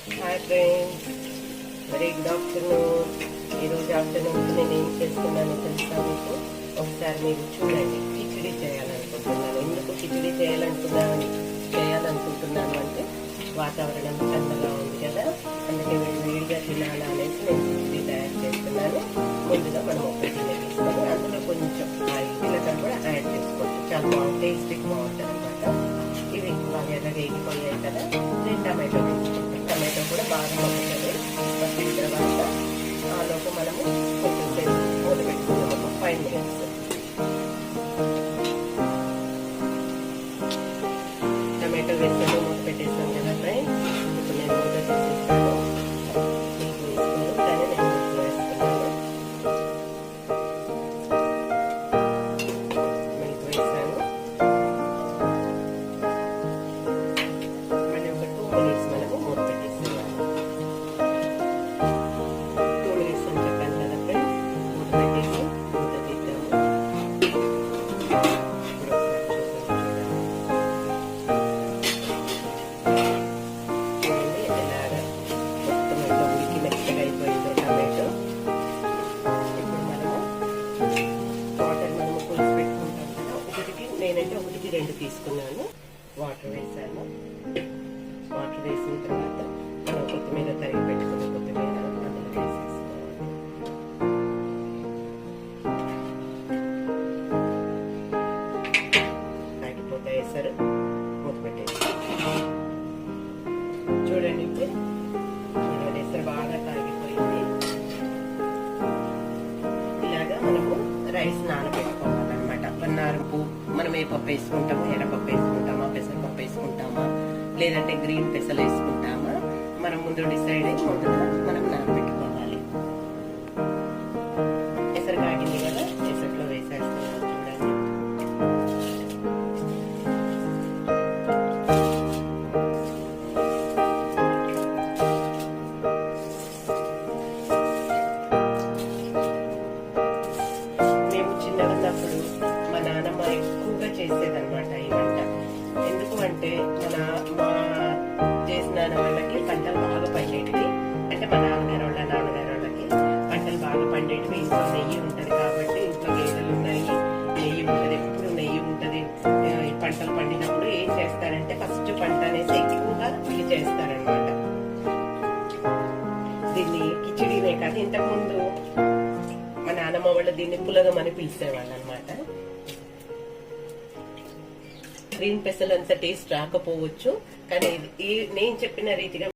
Hi friends, very good afternoon. ఈరోజు afternoon నేను ఏం చేస్తున్నానో తెలుసా మీకు? ఒకసారి మీరు చూడండి. కిచిడి చేయాలనుకుంటున్నాను. ఎందుకు కిచిడి చేయాలనుకుంటున్నాను అంటే వాతావరణం చల్లగా ఉంది కదా, అందుకే వేడిగా తినాలా అనేసి నేను కిచిడి తయారు చేస్తున్నాను. ముందుగా మనం ఒక గిన్నె తీసుకొని అందులో కొంచెం జీలకర్ర కూడా యాడ్ చేసుకోవచ్చు. చాలా బాగుంది, టేస్టీగా బాగుంటుంది అనమాట. ఇవి బాగా ఎర్రగా వేగిపోయాయి కదా. నేను టమాటో వేసుకుంటాను. టమాటో కూడా బాగా మగ్గుతుంది. మగ్గిన తర్వాత ఆలోపు మనము కొంచెం సేపు మూత పెట్టుకుందాం, ఒక 5 minutes. టమాటో వేసాము, మూత పెట్టేసాం కదా ఫ్రెండ్స్. ఇప్పుడు నేను మూత తీసేస్తాను. మీకు వేసుకోను కానీ నేను మూత వేస్తున్నాను. మీకు వేసాను. మళ్ళీ ఒక 2 minutes మనము మూత పెట్టేస్తున్నాము. 2 minutes అని చెప్పాను కదా ఫ్రెండ్స్. మూత పెట్టేసి మూత తీద్దాము. ఇప్పుడు ఒకసారి చూడండి ఎలాగా మొత్తం ఎంత ఉడికి మెత్తగా అయిపోయిందో టమాటో. ఇప్పుడు మనము వాటర్ పులుసు పెట్టుకుంటాం కదా, నేనైతే 1కి 2 తీసుకున్నాను. వాటర్ వేసాను. వాటర్ వేసిన తర్వాత మనం కొత్తిమీర తరిగి పెట్టుకున్న కొత్తిమీర అందులో వేసేసుకోవాలి. కాగిపోతాయి ఎసరు. మూత పెట్టేసి చూడండి. ఇప్పుడు చూడండి, ఎసరు బాగా కాగిపోయింది. ఇలాగా మనము రైస్ నానబెట్టుకోవాలన్నమాట. పన్నారపు మనం ఏ పప్పు వేసుకుంటామా, ఎర్రపప్పు వేసుకుంటామా, పెసరపప్పు వేసుకుంటామా, లేదంటే గ్రీన్ పెసలు వేసుకుంటామా, మనం ముందు డిసైడ్ అయ్యి ముందుగా మనం నానబెట్టుకోవాలి. ఎసరు కాగింది కదా, ఎసరులో వేసేస్తున్నాం. చూడండి, మేము చిన్నగా ఉన్నప్పుడు మా నాన్నమ్మ ఎక్కువగా చేసేదన్నమాట ఈ వంట. ఎందుకు అంటే మా చేసిన వాళ్ళకి పంటలు బాగా పండేటివి. అంటే మా నాన్నగారు వాళ్ళకి పంటలు బాగా పండేటివి. ఇంట్లో నెయ్యి ఉంటది కాబట్టి, ఇంట్లో గేదెలు ఉన్నాయి, నెయ్యి ఉంటది, ఎప్పుడు నెయ్యి ఉంటది. ఈ పంటలు పండినప్పుడు ఏం చేస్తారంటే ఫస్ట్ పంట అనేసి ఎక్కువగా ఇది చేస్తారనమాట. దీన్ని కిచిడీనే కాదు, ఇంతకుముందు మా నాన్నమ్మ వాళ్ళు దీన్ని పులగం అని పిలిచేవాళ్ళు అనమాట. గ్రీన్ పెసలు అంత టేస్ట్ రాకపోవచ్చు, కానీ నేను చెప్పిన రీతిగా